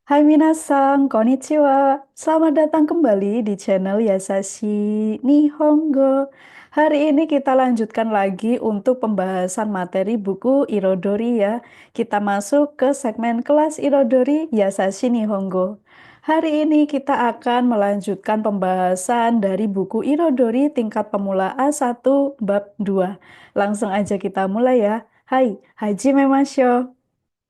Hai minasan, konnichiwa. Selamat datang kembali di channel Yasashi Nihongo. Hari ini kita lanjutkan lagi untuk pembahasan materi buku Irodori ya. Kita masuk ke segmen kelas Irodori Yasashi Nihongo. Hari ini kita akan melanjutkan pembahasan dari buku Irodori tingkat pemula A1 bab 2. Langsung aja kita mulai ya. Hai, Hajime Masyo.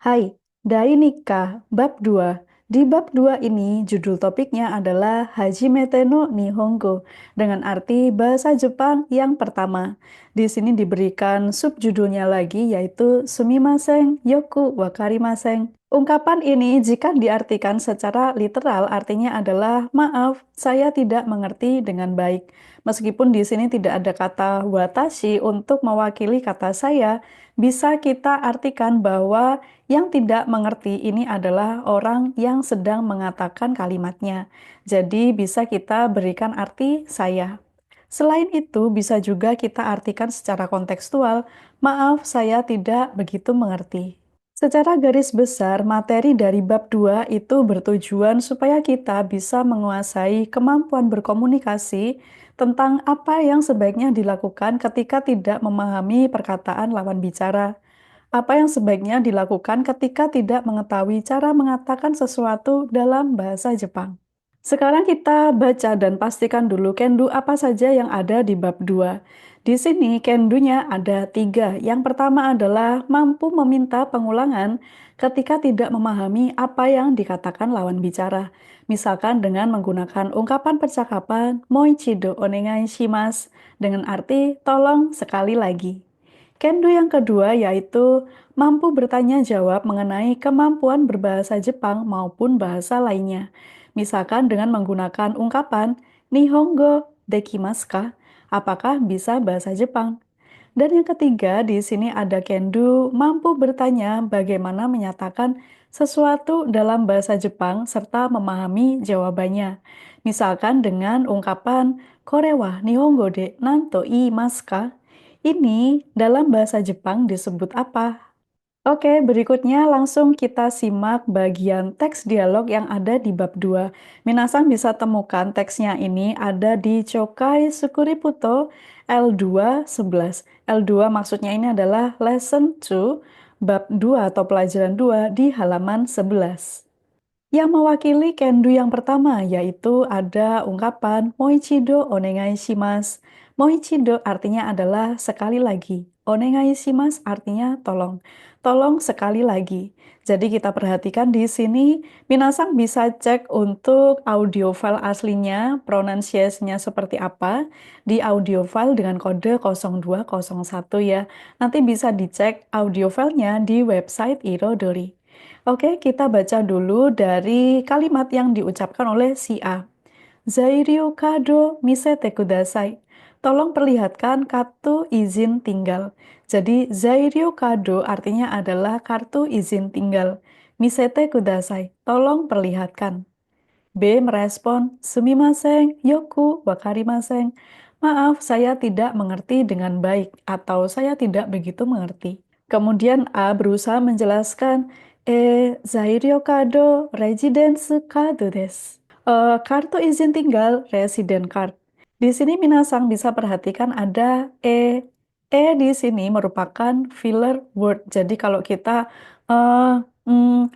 Hai, Dai Nikah, bab 2. Di bab 2 ini, judul topiknya adalah Hajimete no Nihongo, dengan arti bahasa Jepang yang pertama. Di sini diberikan subjudulnya lagi, yaitu Sumimasen, Yoku Wakarimasen. Ungkapan ini jika diartikan secara literal artinya adalah maaf, saya tidak mengerti dengan baik. Meskipun di sini tidak ada kata watashi untuk mewakili kata saya, bisa kita artikan bahwa yang tidak mengerti ini adalah orang yang sedang mengatakan kalimatnya. Jadi bisa kita berikan arti saya. Selain itu, bisa juga kita artikan secara kontekstual, maaf saya tidak begitu mengerti. Secara garis besar, materi dari bab 2 itu bertujuan supaya kita bisa menguasai kemampuan berkomunikasi tentang apa yang sebaiknya dilakukan ketika tidak memahami perkataan lawan bicara. Apa yang sebaiknya dilakukan ketika tidak mengetahui cara mengatakan sesuatu dalam bahasa Jepang. Sekarang kita baca dan pastikan dulu kendu apa saja yang ada di bab 2. Di sini kendunya ada 3. Yang pertama adalah mampu meminta pengulangan ketika tidak memahami apa yang dikatakan lawan bicara. Misalkan dengan menggunakan ungkapan percakapan moichido onegai shimasu dengan arti tolong sekali lagi. Kendu yang kedua yaitu mampu bertanya jawab mengenai kemampuan berbahasa Jepang maupun bahasa lainnya. Misalkan dengan menggunakan ungkapan Nihongo dekimasu ka? Apakah bisa bahasa Jepang? Dan yang ketiga, di sini ada kendu mampu bertanya bagaimana menyatakan sesuatu dalam bahasa Jepang serta memahami jawabannya. Misalkan dengan ungkapan Kore wa Nihongo de nanto iimasu ka? Ini dalam bahasa Jepang disebut apa? Oke, berikutnya langsung kita simak bagian teks dialog yang ada di bab 2. Minasan bisa temukan teksnya ini ada di Chokai Sukuriputo L2 11. L2 maksudnya ini adalah lesson 2, bab 2 atau pelajaran 2 di halaman 11. Yang mewakili kendu yang pertama yaitu ada ungkapan Moichido onegai shimasu. Moichido artinya adalah sekali lagi. Onegai shimasu artinya tolong. Tolong sekali lagi. Jadi kita perhatikan di sini, Minasang bisa cek untuk audio file aslinya, pronunciation-nya seperti apa, di audio file dengan kode 0201 ya. Nanti bisa dicek audio filenya di website Irodori. Oke, kita baca dulu dari kalimat yang diucapkan oleh si A. Zairyu kado misete kudasai. Tolong perlihatkan kartu izin tinggal. Jadi, Zairyu kado artinya adalah kartu izin tinggal. Misete kudasai. Tolong perlihatkan. B merespon, sumimasen, yoku wakarimasen. Maaf, saya tidak mengerti dengan baik atau saya tidak begitu mengerti. Kemudian A berusaha menjelaskan, Zairyo kado residence card desu. Kartu izin tinggal resident card. Di sini Minasang bisa perhatikan ada E. E di sini merupakan filler word. Jadi kalau kita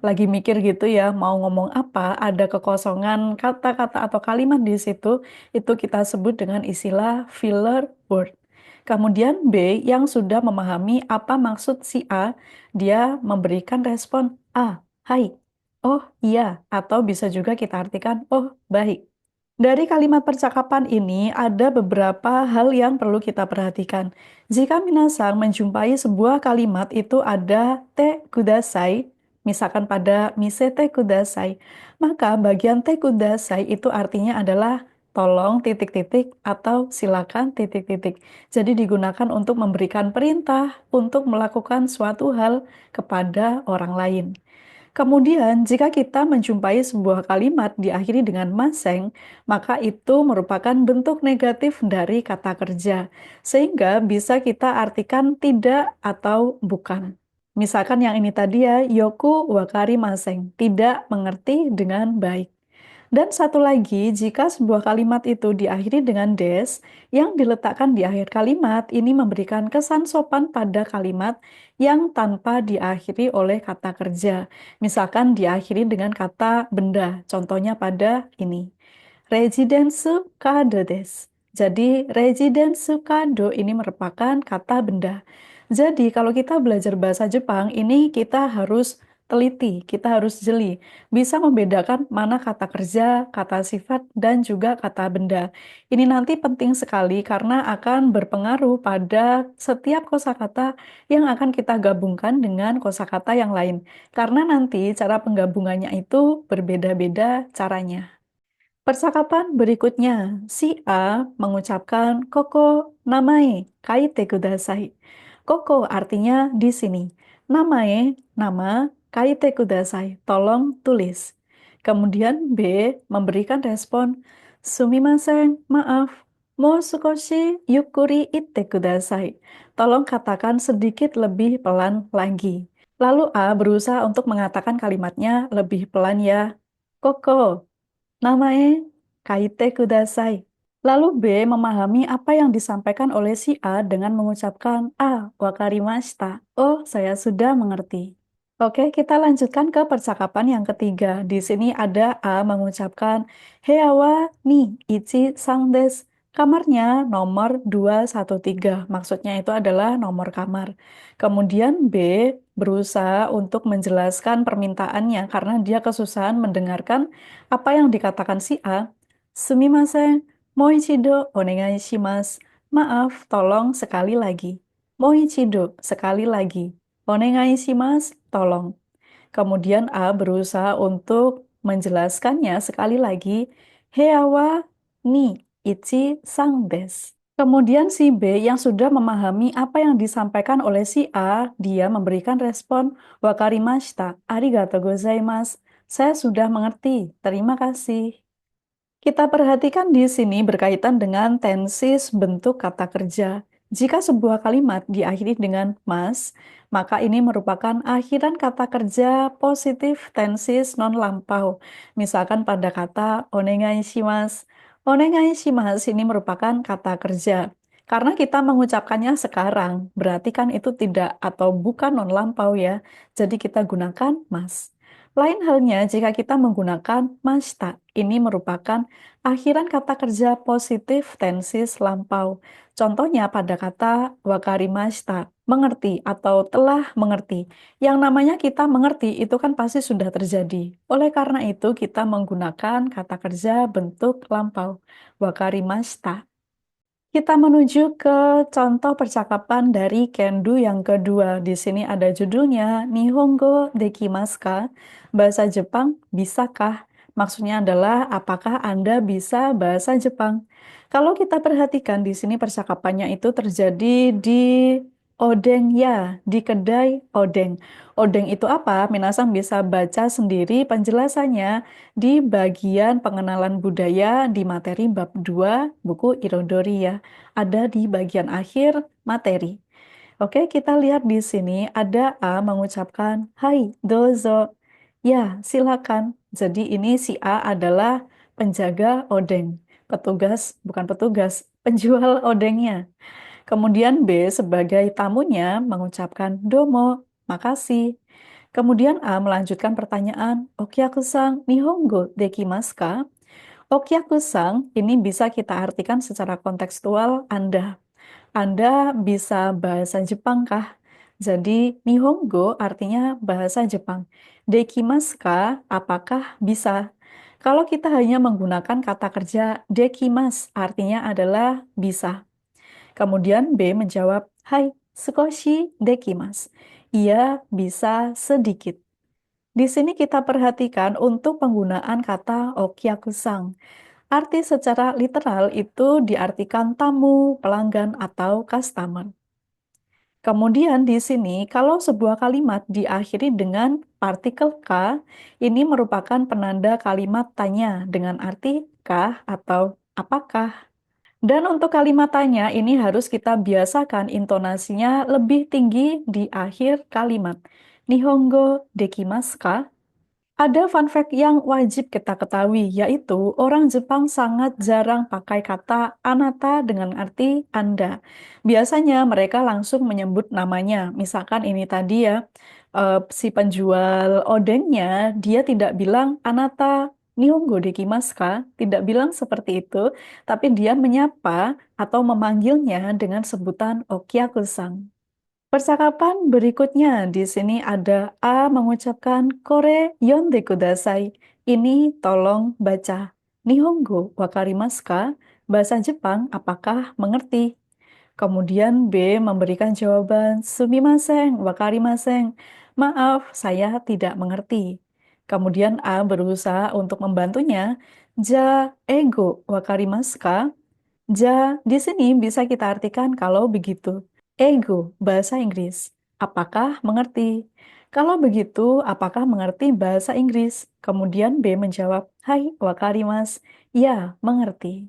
lagi mikir gitu ya, mau ngomong apa, ada kekosongan kata-kata atau kalimat di situ, itu kita sebut dengan istilah filler word. Kemudian B yang sudah memahami apa maksud si A, dia memberikan respon A, hai, oh iya, atau bisa juga kita artikan, oh baik. Dari kalimat percakapan ini ada beberapa hal yang perlu kita perhatikan. Jika minasang menjumpai sebuah kalimat itu ada te kudasai, misalkan pada misete kudasai, maka bagian te kudasai itu artinya adalah tolong titik-titik atau silakan titik-titik. Jadi digunakan untuk memberikan perintah untuk melakukan suatu hal kepada orang lain. Kemudian, jika kita menjumpai sebuah kalimat diakhiri dengan maseng, maka itu merupakan bentuk negatif dari kata kerja, sehingga bisa kita artikan tidak atau bukan. Misalkan yang ini tadi ya, yoku wakari maseng, tidak mengerti dengan baik. Dan satu lagi, jika sebuah kalimat itu diakhiri dengan des, yang diletakkan di akhir kalimat ini memberikan kesan sopan pada kalimat yang tanpa diakhiri oleh kata kerja. Misalkan diakhiri dengan kata benda, contohnya pada ini. Residence kado des. Jadi, residence kado ini merupakan kata benda. Jadi, kalau kita belajar bahasa Jepang, ini kita harus teliti, kita harus jeli. Bisa membedakan mana kata kerja, kata sifat, dan juga kata benda. Ini nanti penting sekali karena akan berpengaruh pada setiap kosakata yang akan kita gabungkan dengan kosakata yang lain. Karena nanti cara penggabungannya itu berbeda-beda caranya. Percakapan berikutnya, si A mengucapkan koko namae kaite kudasai. Koko artinya di sini. Namae, nama, kaite kudasai, tolong tulis. Kemudian B memberikan respon, sumimasen, maaf, mo sukoshi yukuri itte kudasai. Tolong katakan sedikit lebih pelan lagi. Lalu A berusaha untuk mengatakan kalimatnya lebih pelan ya. Koko, namae kaite kudasai. Lalu B memahami apa yang disampaikan oleh si A dengan mengucapkan wakarimashita. Oh, saya sudah mengerti. Oke, kita lanjutkan ke percakapan yang ketiga. Di sini ada A mengucapkan Heawa ni ichi sang des. Kamarnya nomor 213. Maksudnya itu adalah nomor kamar. Kemudian B berusaha untuk menjelaskan permintaannya karena dia kesusahan mendengarkan apa yang dikatakan si A. Sumimasen, moichido onegai shimasu. Maaf, tolong sekali lagi. Moichido, sekali lagi. Onegai shimasu, tolong. Kemudian A berusaha untuk menjelaskannya sekali lagi. Heawa ni ichi sang des. Kemudian si B yang sudah memahami apa yang disampaikan oleh si A, dia memberikan respon, wakarimashita, arigatou gozaimasu. Saya sudah mengerti, terima kasih. Kita perhatikan di sini berkaitan dengan tensis bentuk kata kerja. Jika sebuah kalimat diakhiri dengan mas, maka ini merupakan akhiran kata kerja positif tensis non lampau. Misalkan pada kata onegai shimasu. Onegai shimasu ini merupakan kata kerja. Karena kita mengucapkannya sekarang, berarti kan itu tidak atau bukan non lampau ya. Jadi kita gunakan mas. Lain halnya jika kita menggunakan mashita. Ini merupakan akhiran kata kerja positif tensis lampau. Contohnya pada kata wakarimashita, mengerti atau telah mengerti. Yang namanya kita mengerti itu kan pasti sudah terjadi. Oleh karena itu kita menggunakan kata kerja bentuk lampau. Wakarimashita. Kita menuju ke contoh percakapan dari Kendu yang kedua. Di sini ada judulnya Nihongo dekimasu ka? Bahasa Jepang bisakah? Maksudnya adalah apakah Anda bisa bahasa Jepang? Kalau kita perhatikan di sini percakapannya itu terjadi di odeng ya, di kedai odeng. Odeng itu apa? Minasang bisa baca sendiri penjelasannya di bagian pengenalan budaya di materi bab 2 buku Irodori ya. Ada di bagian akhir materi. Oke, kita lihat di sini ada A mengucapkan Hai, dozo. Ya, silakan. Jadi ini si A adalah penjaga odeng. Petugas, bukan petugas, penjual odengnya. Kemudian B sebagai tamunya mengucapkan domo, makasih. Kemudian A melanjutkan pertanyaan, Okyaku-san Nihongo dekimasu ka? Okyaku-san ini bisa kita artikan secara kontekstual Anda. Anda bisa bahasa Jepang kah? Jadi Nihongo artinya bahasa Jepang. Dekimasu ka? Apakah bisa? Kalau kita hanya menggunakan kata kerja dekimasu artinya adalah bisa. Kemudian B menjawab, Hai, sukoshi dekimasu. Ia bisa sedikit. Di sini kita perhatikan untuk penggunaan kata okyaku-san. Arti secara literal itu diartikan tamu, pelanggan, atau customer. Kemudian di sini, kalau sebuah kalimat diakhiri dengan partikel ka, ini merupakan penanda kalimat tanya dengan arti kah atau apakah. Dan untuk kalimat tanya ini harus kita biasakan intonasinya lebih tinggi di akhir kalimat. Nihongo dekimasu ka? Ada fun fact yang wajib kita ketahui, yaitu orang Jepang sangat jarang pakai kata anata dengan arti Anda. Biasanya mereka langsung menyebut namanya. Misalkan ini tadi ya, si penjual odengnya, dia tidak bilang anata nihongo dekimasu ka? Tidak bilang seperti itu, tapi dia menyapa atau memanggilnya dengan sebutan Okiaku-san. Percakapan berikutnya di sini ada A mengucapkan kore yonde kudasai. Ini tolong baca. Nihongo wakarimasu ka? Bahasa Jepang, apakah mengerti? Kemudian B memberikan jawaban sumimasen, wakarimasen. Maaf, saya tidak mengerti. Kemudian A berusaha untuk membantunya. Ja ego wakarimasu ka? Ja, di sini bisa kita artikan kalau begitu. Ego, bahasa Inggris. Apakah mengerti? Kalau begitu, apakah mengerti bahasa Inggris? Kemudian B menjawab, Hai, wakarimas. Ya, mengerti.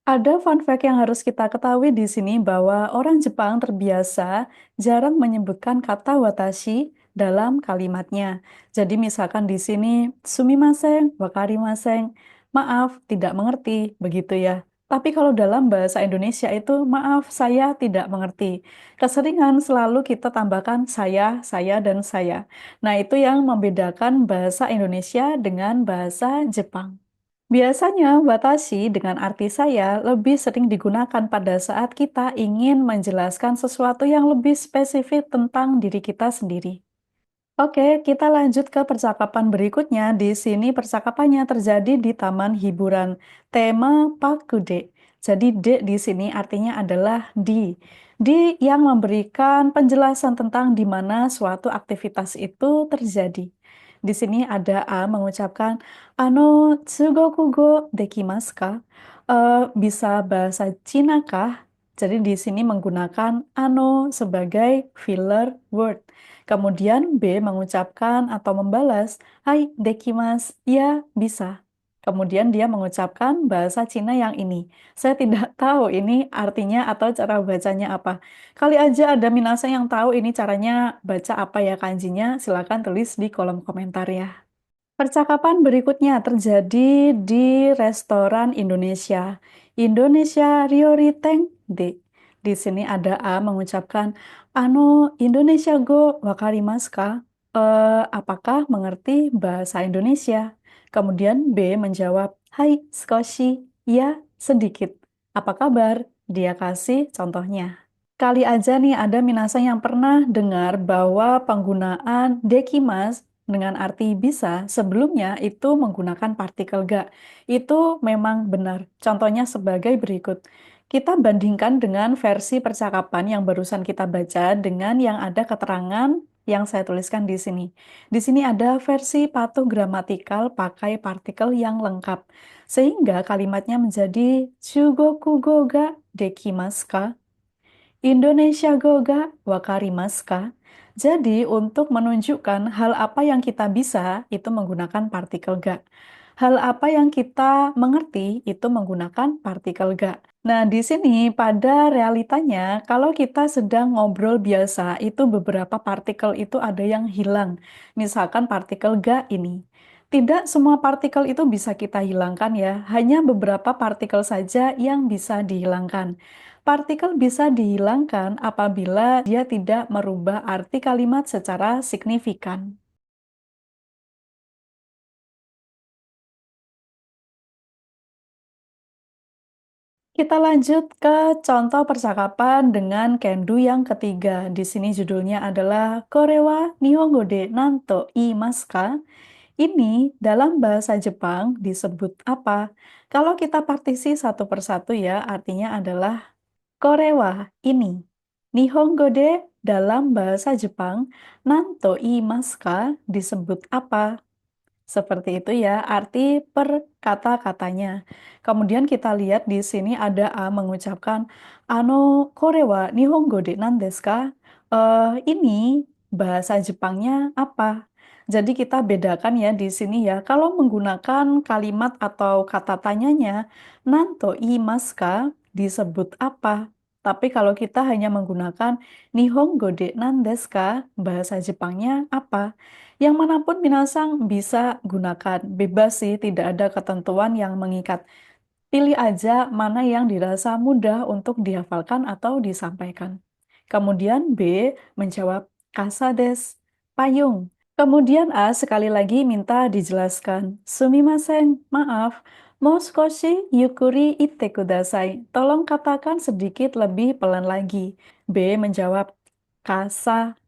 Ada fun fact yang harus kita ketahui di sini bahwa orang Jepang terbiasa jarang menyebutkan kata watashi dalam kalimatnya. Jadi misalkan di sini sumimasen, wakarimasen, maaf, tidak mengerti, begitu ya. Tapi kalau dalam bahasa Indonesia itu maaf, saya tidak mengerti. Keseringan selalu kita tambahkan dan saya. Nah, itu yang membedakan bahasa Indonesia dengan bahasa Jepang. Biasanya, watashi dengan arti saya lebih sering digunakan pada saat kita ingin menjelaskan sesuatu yang lebih spesifik tentang diri kita sendiri. Oke, kita lanjut ke percakapan berikutnya. Di sini percakapannya terjadi di taman hiburan. Tema Pakude. Jadi D di sini artinya adalah di. Di yang memberikan penjelasan tentang di mana suatu aktivitas itu terjadi. Di sini ada A mengucapkan tsugoku go dekimasu ka? Bisa bahasa Cina kah? Jadi di sini menggunakan sebagai filler word. Kemudian B mengucapkan atau membalas, Hai, dekimas, ya bisa. Kemudian dia mengucapkan bahasa Cina yang ini. Saya tidak tahu ini artinya atau cara bacanya apa. Kali aja ada minasa yang tahu ini caranya baca apa ya kanjinya, silakan tulis di kolom komentar ya. Percakapan berikutnya terjadi di restoran Indonesia. Indonesia Ryori Teng De. Di sini ada A mengucapkan, Indonesia go wakarimasu ka? Apakah mengerti bahasa Indonesia? Kemudian B menjawab, Hai, skoshi. Ya, sedikit. Apa kabar? Dia kasih contohnya. Kali aja nih ada minasan yang pernah dengar bahwa penggunaan dekimas dengan arti bisa sebelumnya itu menggunakan partikel ga. Itu memang benar. Contohnya sebagai berikut. Kita bandingkan dengan versi percakapan yang barusan kita baca dengan yang ada keterangan yang saya tuliskan di sini. Di sini ada versi patuh gramatikal pakai partikel yang lengkap. Sehingga kalimatnya menjadi Chugoku go ga dekimasu ka? Indonesia Go ga wakarimasu ka? Jadi, untuk menunjukkan hal apa yang kita bisa, itu menggunakan partikel ga. Hal apa yang kita mengerti, itu menggunakan partikel ga. Nah, di sini pada realitanya, kalau kita sedang ngobrol biasa, itu beberapa partikel itu ada yang hilang. Misalkan partikel ga ini. Tidak semua partikel itu bisa kita hilangkan ya, hanya beberapa partikel saja yang bisa dihilangkan. Partikel bisa dihilangkan apabila dia tidak merubah arti kalimat secara signifikan. Kita lanjut ke contoh percakapan dengan Kendu yang ketiga. Di sini judulnya adalah Korewa Nihongo de Nanto imasu ka? Ini dalam bahasa Jepang disebut apa? Kalau kita partisi satu persatu ya, artinya adalah Korewa ini. Nihongo de dalam bahasa Jepang, nanto imasu ka disebut apa? Seperti itu ya, arti per kata-katanya. Kemudian kita lihat di sini ada A mengucapkan, kore wa nihongo de nan desu ka? Ini bahasa Jepangnya apa? Jadi kita bedakan ya di sini ya, kalau menggunakan kalimat atau kata tanyanya, nanto imasu ka? disebut apa. Tapi kalau kita hanya menggunakan Nihongo de nan desu ka, bahasa Jepangnya apa? Yang manapun minasang bisa gunakan. Bebas sih, tidak ada ketentuan yang mengikat. Pilih aja mana yang dirasa mudah untuk dihafalkan atau disampaikan. Kemudian B menjawab kasa des, payung. Kemudian A sekali lagi minta dijelaskan. Sumimasen, maaf. Mo skoshi yukuri itte kudasai. Tolong katakan sedikit lebih pelan lagi. B menjawab kasa.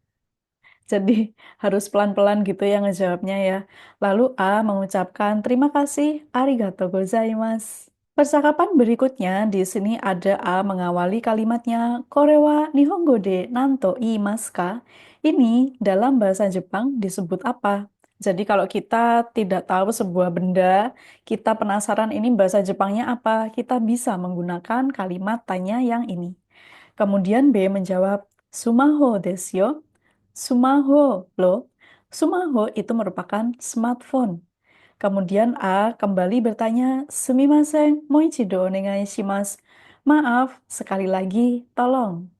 Jadi harus pelan-pelan gitu ya ngejawabnya ya. Lalu A mengucapkan terima kasih, arigato gozaimasu. Percakapan berikutnya di sini ada A mengawali kalimatnya Korewa Nihongo de Nanto iimasu ka? Ini dalam bahasa Jepang disebut apa? Jadi kalau kita tidak tahu sebuah benda, kita penasaran ini bahasa Jepangnya apa, kita bisa menggunakan kalimat tanya yang ini. Kemudian B menjawab Sumaho desu yo. Sumaho loh. Sumaho itu merupakan smartphone. Kemudian A kembali bertanya, Sumimasen, moichido onegai shimasu. Maaf, sekali lagi, tolong.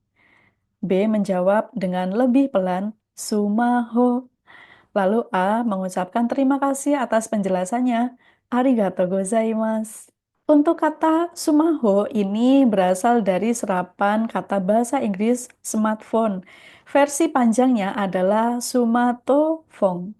B menjawab dengan lebih pelan, Sumaho. Lalu A mengucapkan terima kasih atas penjelasannya. Arigato gozaimasu. Untuk kata sumaho ini berasal dari serapan kata bahasa Inggris smartphone. Versi panjangnya adalah sumatofone.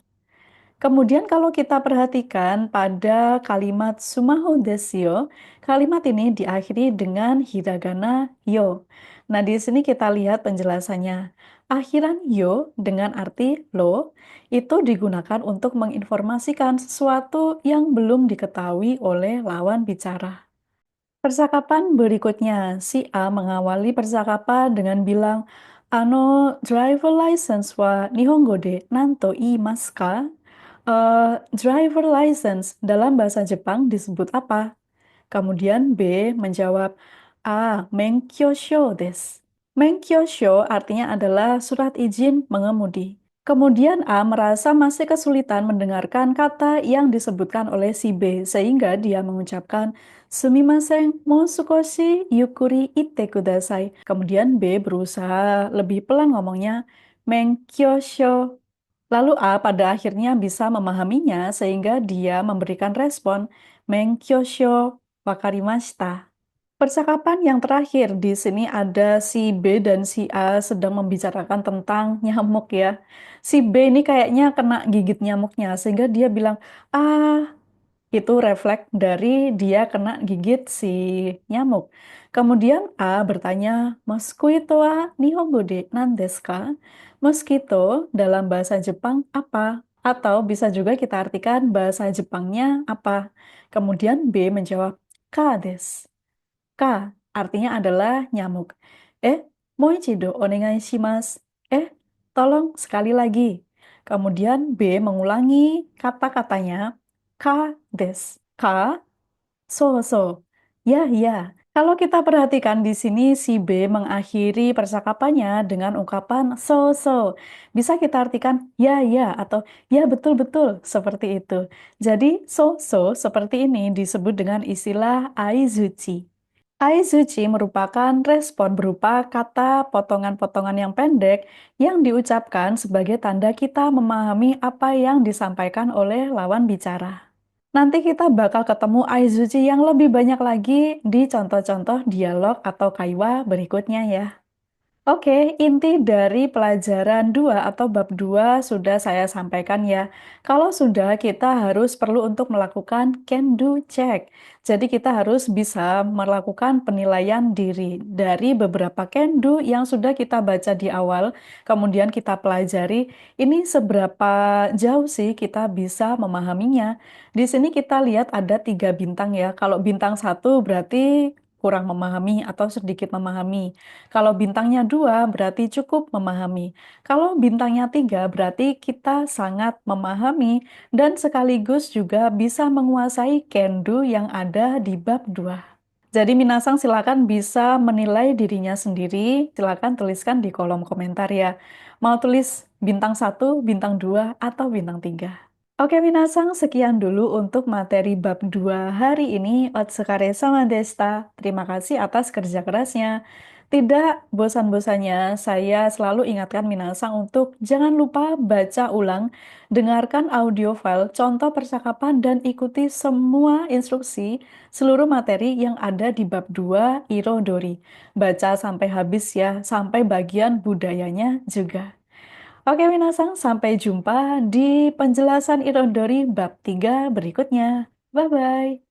Kemudian kalau kita perhatikan pada kalimat sumaho desyo, kalimat ini diakhiri dengan hiragana yo. Nah, di sini kita lihat penjelasannya. Akhiran yo dengan arti lo itu digunakan untuk menginformasikan sesuatu yang belum diketahui oleh lawan bicara. Percakapan berikutnya, si A mengawali percakapan dengan bilang, driver license wa Nihongo de nanto iimasu ka? Driver license dalam bahasa Jepang disebut apa? Kemudian B menjawab, Menkyosho desu. Menkyosho artinya adalah surat izin mengemudi. Kemudian A merasa masih kesulitan mendengarkan kata yang disebutkan oleh si B, sehingga dia mengucapkan Sumimasen, mo sukoshi yukuri itte kudasai. Kemudian B berusaha lebih pelan ngomongnya, Menkyosho. Lalu A pada akhirnya bisa memahaminya sehingga dia memberikan respon, Menkyosho wakarimashita. Percakapan yang terakhir di sini ada si B dan si A sedang membicarakan tentang nyamuk ya. Si B ini kayaknya kena gigit nyamuknya sehingga dia bilang, ah, itu refleks dari dia kena gigit si nyamuk. Kemudian A bertanya, Mosquito wa Nihongo de nan desu ka? Mosquito dalam bahasa Jepang apa? Atau bisa juga kita artikan bahasa Jepangnya apa? Kemudian B menjawab, ka desu. K artinya adalah nyamuk. Moichido onegai shimasu. Tolong sekali lagi. Kemudian B mengulangi kata-katanya. K des. K, so. Ya, ya. Kalau kita perhatikan di sini si B mengakhiri percakapannya dengan ungkapan so. Bisa kita artikan ya, ya atau ya betul seperti itu. Jadi so seperti ini disebut dengan istilah aizuchi. Aizuchi merupakan respon berupa kata potongan-potongan yang pendek yang diucapkan sebagai tanda kita memahami apa yang disampaikan oleh lawan bicara. Nanti kita bakal ketemu Aizuchi yang lebih banyak lagi di contoh-contoh dialog atau kaiwa berikutnya ya. Oke, inti dari pelajaran 2 atau bab 2 sudah saya sampaikan ya. Kalau sudah, kita harus perlu untuk melakukan can do check. Jadi kita harus bisa melakukan penilaian diri dari beberapa can do yang sudah kita baca di awal, kemudian kita pelajari, ini seberapa jauh sih kita bisa memahaminya. Di sini kita lihat ada 3 bintang ya. Kalau bintang 1 berarti kurang memahami atau sedikit memahami. Kalau bintangnya 2 berarti cukup memahami. Kalau bintangnya 3 berarti kita sangat memahami dan sekaligus juga bisa menguasai kendo yang ada di bab 2. Jadi minasang silakan bisa menilai dirinya sendiri, silakan tuliskan di kolom komentar ya. Mau tulis bintang 1, bintang 2, atau bintang 3. Oke, Minasang, sekian dulu untuk materi bab 2 hari ini. Otsukare sama Desta. Terima kasih atas kerja kerasnya. Tidak bosan-bosannya, saya selalu ingatkan Minasang untuk jangan lupa baca ulang, dengarkan audio file, contoh percakapan, dan ikuti semua instruksi seluruh materi yang ada di bab 2 Irodori. Baca sampai habis ya, sampai bagian budayanya juga. Oke, Minasang, sampai jumpa di penjelasan Irondori bab 3 berikutnya. Bye-bye.